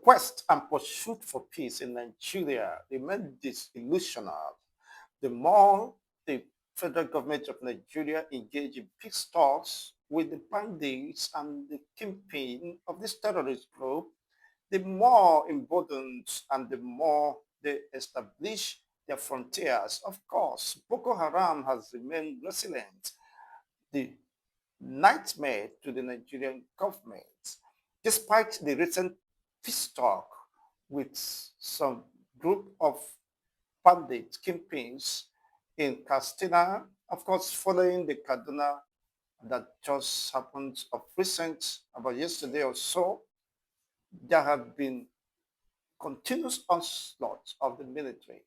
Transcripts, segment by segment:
quest and pursuit for peace in Nigeria remain disillusional. The more the federal government of Nigeria engage in peace talks with the bandits and the kingpin of this terrorist group, the more emboldened and the more they establish their frontiers. Of course, Boko Haram has remained resilient, the nightmare to the Nigerian government, despite the recent peace talk with some group of bandit kingpins in Castina, of course, following the Kaduna that just happened of recent, about yesterday or so, there have been continuous onslaught of the military.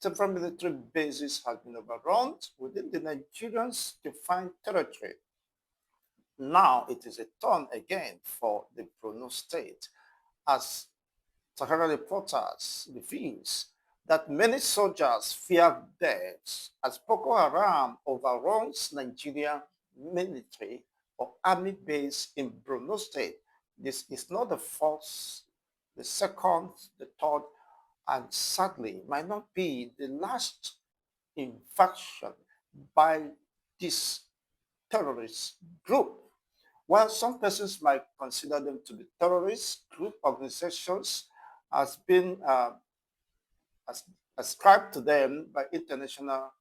Several military bases have been overrun within the Nigerians' defined territory. Now it is a turn again for the Borno state, as Sahara Reporters reveals that many soldiers fear death as Boko Haram overruns Nigerian military or army base in Borno state. This is not the first, the second, the third, and sadly might not be the last invasion by this terrorist group. While some persons might consider them to be terrorist group organizations, has been as, ascribed to them by international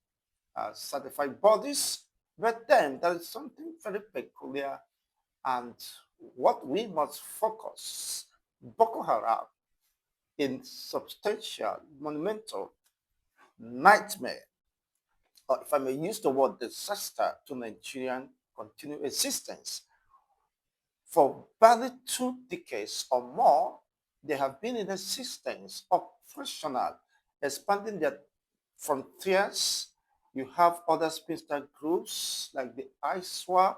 certified bodies, but then there is something very peculiar and what we must focus Boko Haram in substantial, monumental nightmare, or if I may use the word disaster to Nigerian continued existence. For barely 2 decades or more, they have been in existence, operational, expanding their frontiers. You have other splinter groups like the ISWAP,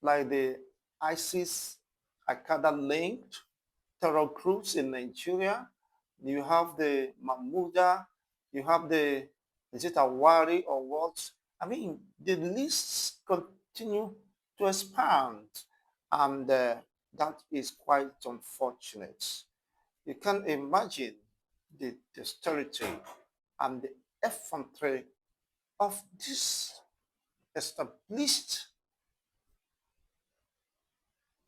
like the ISIS, Al-Qaeda linked terror groups in Nigeria. You have the Mahmuda, you have the, is it Awari or what? I mean, the lists continue to expand, and that is quite unfortunate. You can imagine the dexterity and the effrontery of this established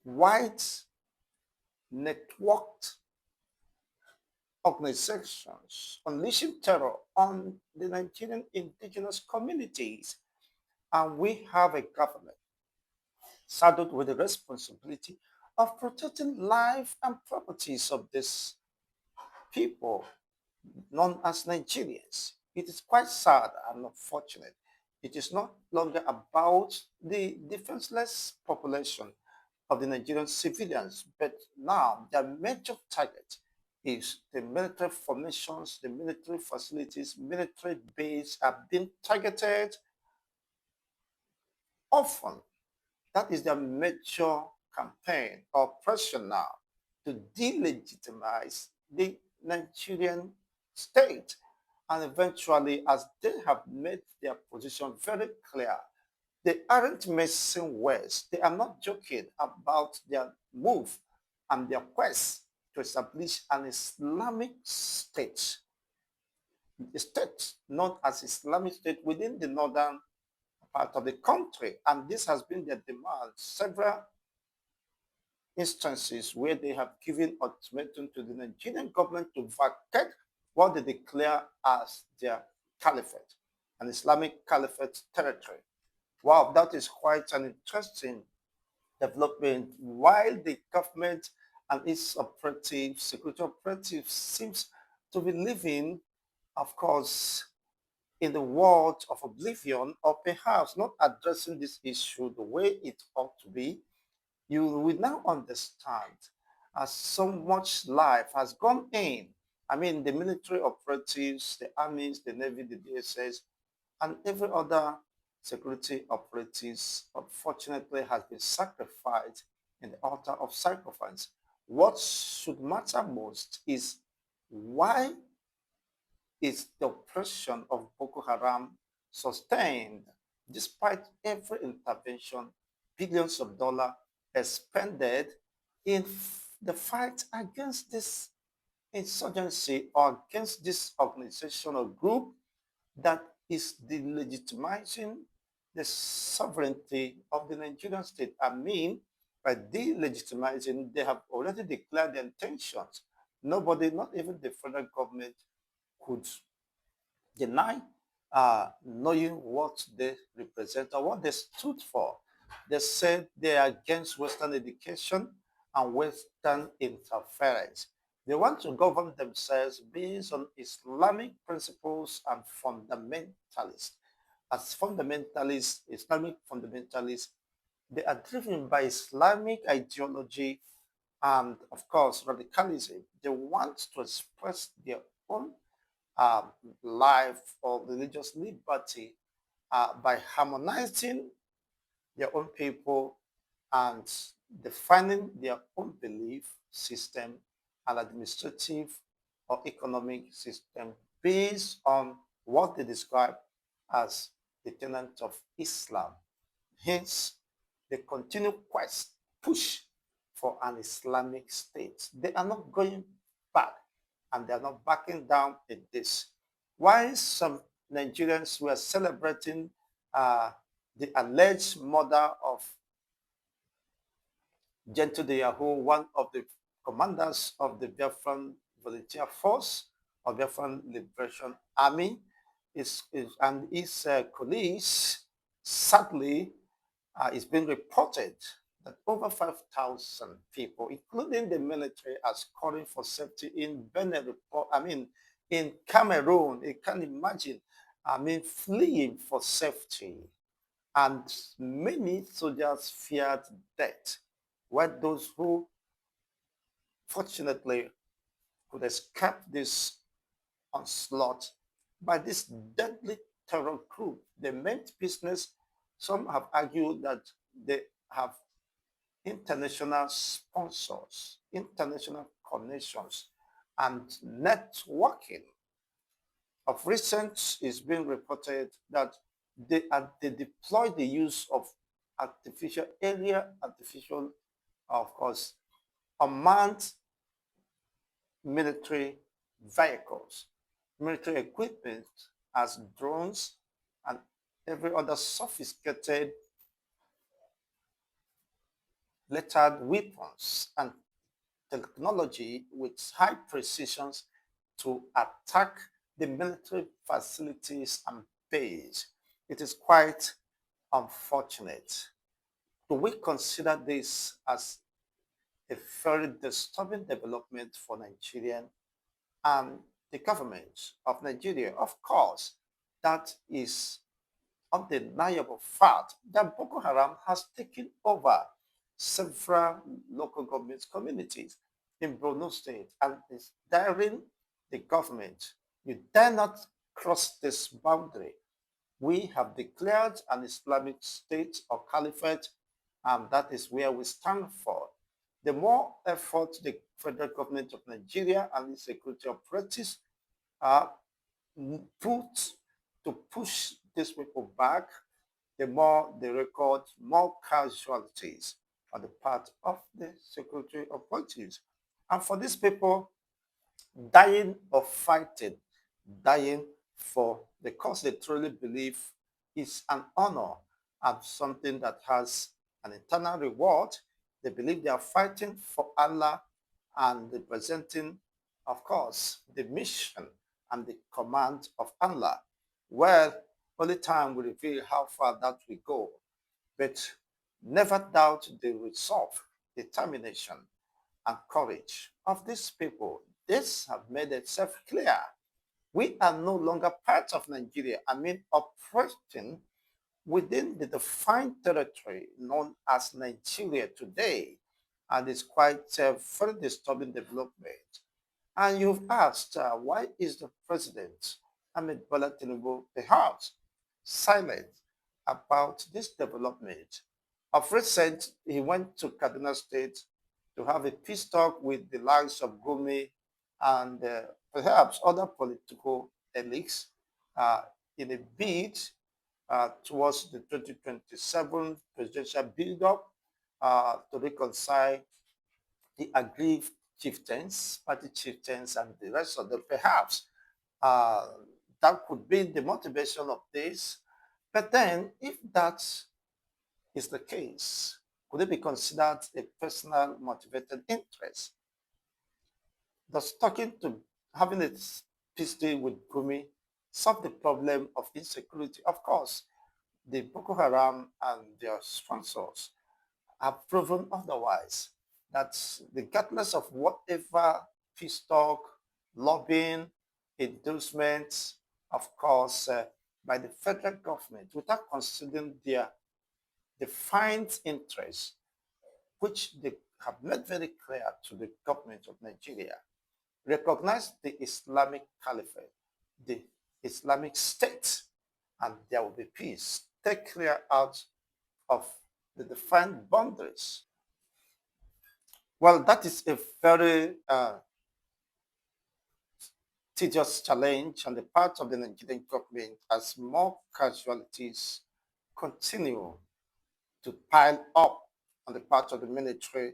white networked organizations unleashing terror on the Nigerian indigenous communities. And we have a government saddled with the responsibility of protecting life and properties of these people known as Nigerians. It is quite sad and unfortunate. It is not longer about the defenseless population of the Nigerian civilians, but now their major target is the military formations, the military facilities, military base are being targeted often. That is their major campaign or pressure now to delegitimize the Nigerian state. And eventually, as they have made their position very clear, they aren't messing West. They are not joking about their move and their quest to establish an Islamic state, a state known as Islamic State within the northern part of the country. And this has been their demand. Several instances where they have given ultimatum to the Nigerian government to vacate what they declare as their caliphate, an Islamic caliphate territory. Wow, that is quite an interesting development. While the government and its operatives, security operatives, seems to be living, of course, in the world of oblivion, or perhaps not addressing this issue the way it ought to be, you will now understand as so much life has gone in. I mean, the military operatives, the armies, the navy, the DSS, and every other security operatives, unfortunately, has been sacrificed in the altar of sacrifice. What should matter most is why is the oppression of Boko Haram sustained despite every intervention, billions of dollars expended in the fight against this insurgency or against this organization or group that is delegitimizing the sovereignty of the Nigerian state. I mean, by delegitimizing, they have already declared their intentions. Nobody, not even the federal government, could deny knowing what they represent or what they stood for. They said they are against Western education and Western interference. They want to govern themselves based on Islamic principles and fundamentalists. As fundamentalists, Islamic fundamentalists, they are driven by Islamic ideology and, of course, radicalism. They want to express their own um, life or religious liberty by harmonizing their own people and defining their own belief system and administrative or economic system based on what they describe as the tenet of Islam. Hence, the continued quest, push for an Islamic state. They are not going back and they are not backing down in this. Why some Nigerians were celebrating the alleged murder of Gentle Deyahu, one of the commanders of the Biafran Volunteer Force or Biafran Liberation Army, and his colleagues, sadly, it's been reported that over 5,000 people, including the military, are calling for safety in Benin. In Cameroon. You can imagine, fleeing for safety. And many soldiers feared death, while those who fortunately could escape this onslaught by this deadly terror group. They meant business. Some have argued that they have international sponsors, international connections, and networking. Of recent, it's been reported that they deploy the use of artificial, of course, unmanned military vehicles, military equipment as drones and every other sophisticated lethal weapons and technology with high precisions to attack the military facilities and base. It is quite unfortunate. Do we consider this as a very disturbing development for Nigerian and the government of Nigeria? Of course, that is undeniable fact that Boko Haram has taken over several local government communities in Borno State and is daring the government, you dare not cross this boundary. We have declared an Islamic state or caliphate, and that is where we stand for. The more effort the federal government of Nigeria and its security operatives are put to push these people back, the more they record more casualties on the part of the security authorities. And for these people, dying of fighting, dying for the cause they truly believe is an honor and something that has an eternal reward. They believe they are fighting for Allah and representing, of course, the mission and the command of Allah. Well, only time will reveal how far that will go. But never doubt the resolve, determination, and courage of these people. This have made itself clear. We are no longer part of Nigeria. Operating within the defined territory known as Nigeria today. And it's quite a very disturbing development. And you've asked, why is the president, Ahmed Bola Tinubu, perhaps silent about this development? Of recent, he went to Kaduna State to have a peace talk with the likes of Gumi and perhaps other political elites uh, in a bid towards the 2027 presidential build-up to reconcile the aggrieved chieftains, party chieftains, and the rest of them. Perhaps uh, that could be the motivation of this. But then, if that is the case, could it be considered a personal motivated interest? Does talking to having a peace deal with Gumi solve the problem of insecurity? Of course, the Boko Haram and their sponsors have proven otherwise. That regardless of whatever peace talk, lobbying, endorsements, of course, by the federal government, without considering their defined interests, which they have made very clear to the government of Nigeria, recognize the Islamic Caliphate, the Islamic State, and there will be peace. Take clear out of the defined boundaries. Well, that is a very tedious challenge on the part of the Nigerian government as more casualties continue to pile up on the part of the military.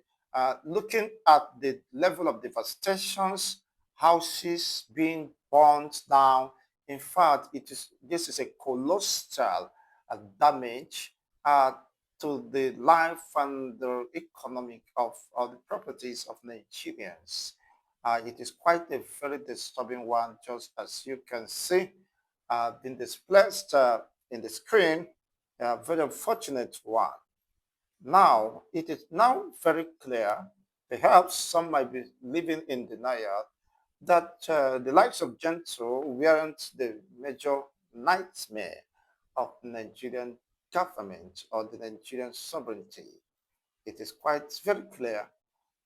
Looking at the level of devastations, houses being burned down. In fact, this is a colossal damage uh, to the life and the economic of the properties of Nigerians. It is quite a very disturbing one, just as you can see being displaced in the screen. A very unfortunate one. Now, it is now very clear, perhaps some might be living in denial, that the likes of Gento weren't the major nightmare of the Nigerian government or the Nigerian sovereignty. It is quite very clear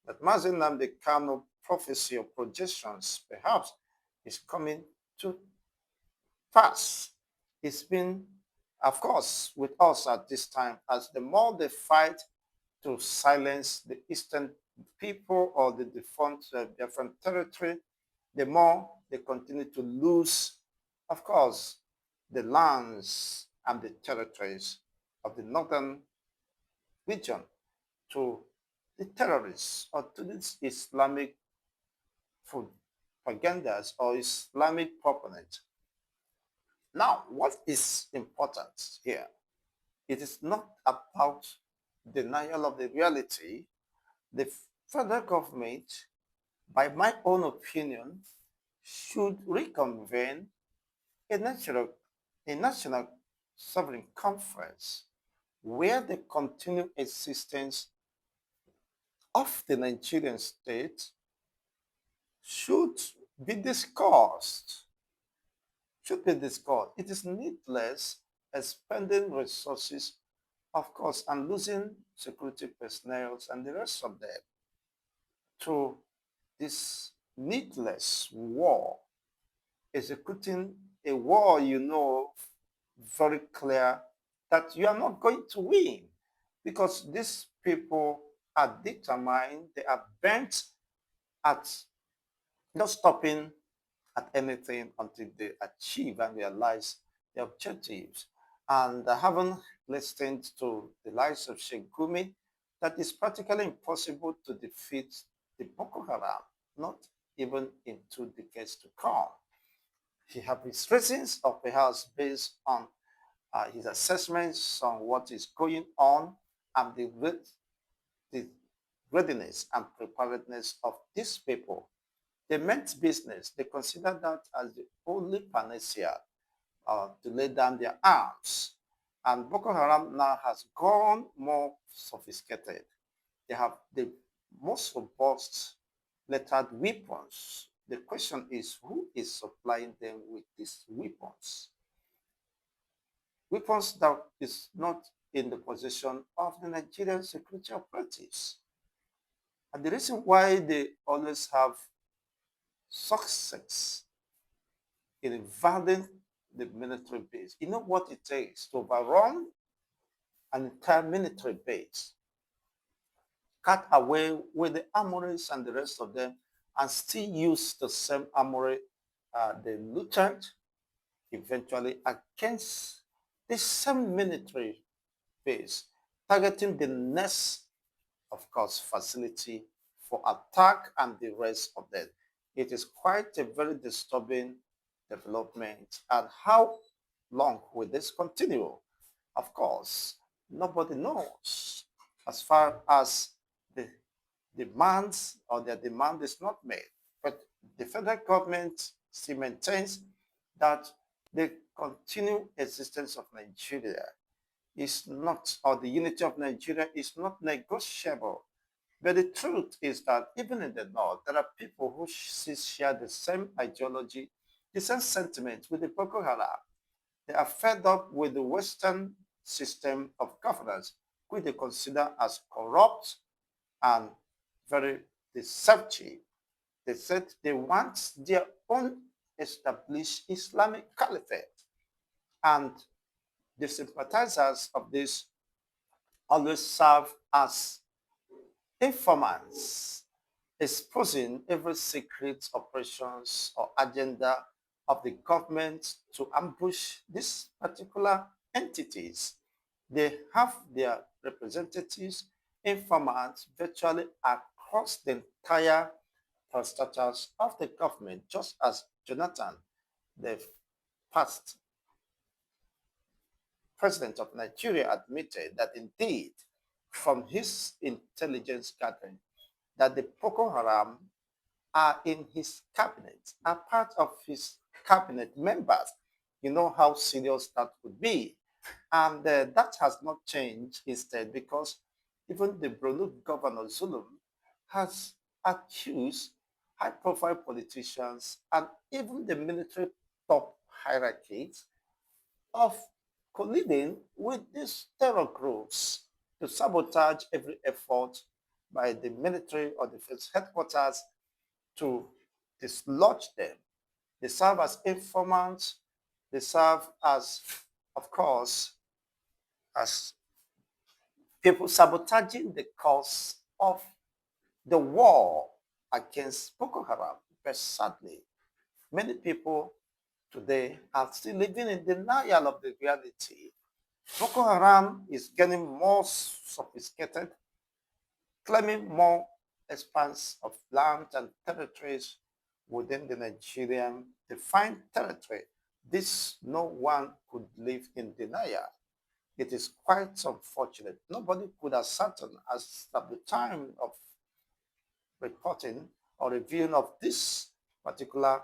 that Mazi Nnamdi Kanu prophecy or projections perhaps is coming to pass. It's been, of course, with us at this time, as the more they fight to silence the eastern people or the defunct different territory, the more they continue to lose, of course, the lands and the territories of the northern region to the terrorists or to these Islamic propagandas or Islamic proponents. Now, what is important here? It is not about denial of the reality. The federal government, by my own opinion, should reconvene a national, a national sovereign conference where the continued existence of the Nigerian state should be discussed. Should be discussed. It is needless expending resources, of course, and losing security personnel and the rest of them to this needless war, executing a war you know very clear that you are not going to win because these people are determined, they are bent at not stopping at anything until they achieve and realize their objectives. And I haven't listened to the likes of Sheikh Gumi that it's practically impossible to defeat the Boko Haram, not even in 2 decades to come. He has his reasons, or perhaps based on his assessments on what is going on and the readiness and preparedness of these people. They meant business. They consider that as the only panacea to lay down their arms. And Boko Haram now has gone more sophisticated. They have the most robust lettered weapons. The question is who is supplying them with these weapons? Weapons that is not in the possession of the Nigerian security operatives. And the reason why they always have success in invading the military base, you know what it takes to overrun an entire military base, cut away with the armories and the rest of them, and still use the same armory they looted eventually against the same military base, targeting the next, of course, facility for attack and the rest of them. It is quite a very disturbing development. And how long will this continue? Of course, nobody knows as far as the demands or their demand is not made. But the federal government still maintains that the continued existence of Nigeria is not, or the unity of Nigeria is not negotiable. But the truth is that even in the north, there are people who share the same ideology, the same sentiment with the Boko Haram. They are fed up with the Western system of governance, which they consider as corrupt and very deceptive. They said they want their own established Islamic caliphate. And the sympathizers of this always serve as informants, exposing every secret operations or agenda of the government to ambush these particular entities. They have their representatives, informants virtually across the entire parastatals of the government, just as Jonathan, the past president of Nigeria, admitted that indeed, from his intelligence gathering, that the Boko Haram are in his cabinet, are part of his cabinet members. You know how serious that would be. And that has not changed instead, because even the Borno governor Zulum has accused high profile politicians and even the military top hierarchies of colluding with these terror groups to sabotage every effort by the military or defense headquarters to dislodge them. They serve as informants. They serve as, of course, as people sabotaging the cause of the war against Boko Haram. But sadly, many people today are still living in denial of the reality. Boko Haram is getting more sophisticated, claiming more expanse of land and territories within the Nigerian defined territory. This no one could live in denial. It is quite unfortunate. Nobody could ascertain as at the time of reporting or reviewing of this particular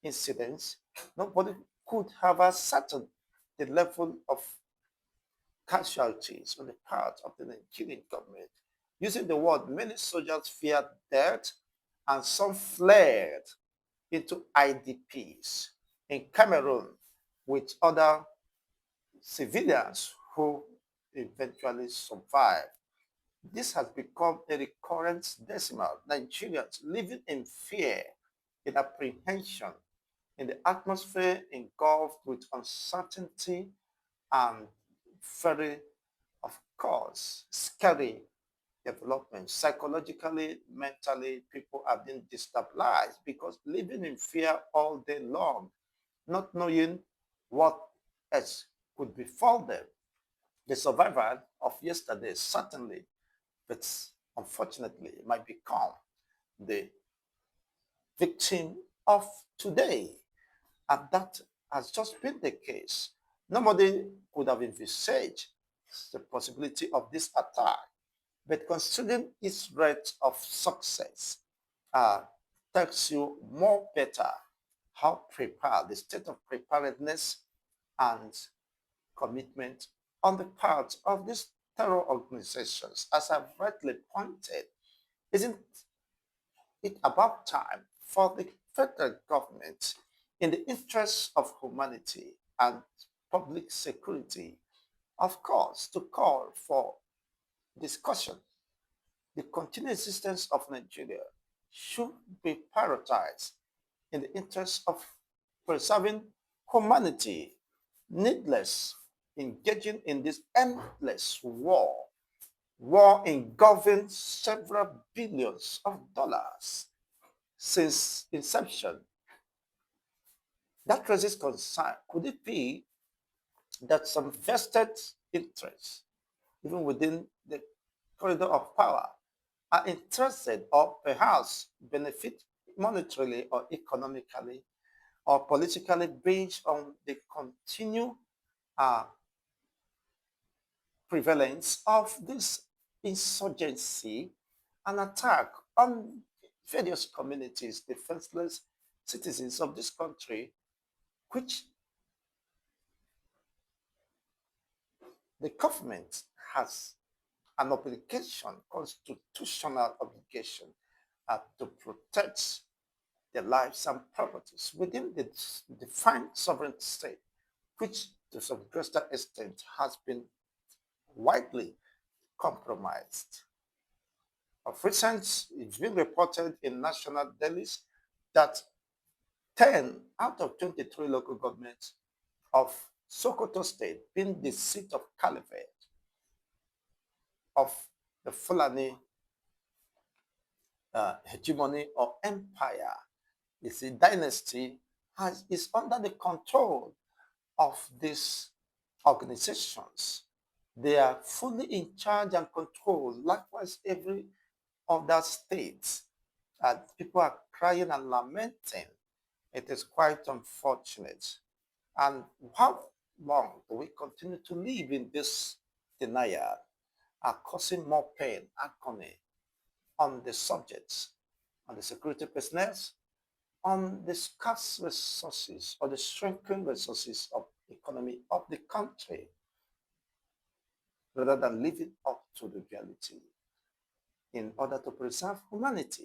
incidents, nobody could have ascertained the level of casualties on the part of the Nigerian government. Using the word, many soldiers feared death and some fled into IDPs in Cameroon with other civilians who eventually survived. This has become a recurrent decimal. Nigerians living in fear, in apprehension, in the atmosphere engulfed with uncertainty and very, of course, scary development. Psychologically, mentally, people have been destabilized because living in fear all day long, not knowing what else could befall them. The survivor of yesterday certainly, but unfortunately, might become the victim of today. And that has just been the case. Nobody could have envisaged the possibility of this attack, but considering its rate of success, uh, tells you more better how prepared, the state of preparedness and commitment on the part of these terror organizations. As I've rightly pointed, isn't it about time for the federal government, in the interests of humanity and public security, of course, to call for discussion? The continued existence of Nigeria should be prioritized in the interest of preserving humanity, needless engaging in this endless war engulfing several billions of dollars since inception. That raises concern. Could it be that some vested interests, even within the corridor of power, are interested or perhaps benefit monetarily or economically or politically based on the continued uh, prevalence of this insurgency and attack on various communities, defenseless citizens of this country, which the government has an obligation, constitutional obligation, to protect their lives and properties within the defined sovereign state, which to some greater extent has been widely compromised. Of recent, it's been reported in national dailies that 10 out of 23 local governments of Sokoto State, being the seat of caliphate of the Fulani hegemony or empire, is a dynasty, is under the control of these organizations. They are fully in charge and control. Likewise, every other state, people are crying and lamenting. It is quite unfortunate. And how long do we continue to live in this denial, causing more pain, agony on the subjects, on the security personnel, on the scarce resources or the shrinking resources of the economy of the country, rather than living up to the reality in order to preserve humanity?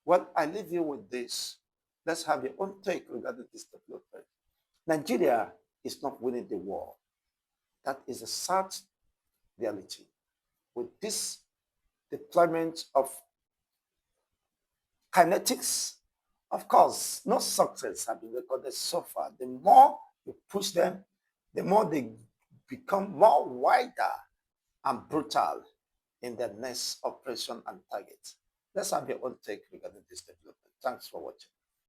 Well, I leave you with this. Let's have your own take regarding this development. Nigeria is not winning the war. That is a sad reality. With this deployment of kinetics, of course, no success has been recorded so far. The more you push them, the more they become more wider and brutal in their next operation and target. Let's have your own take regarding this development. Thanks for watching.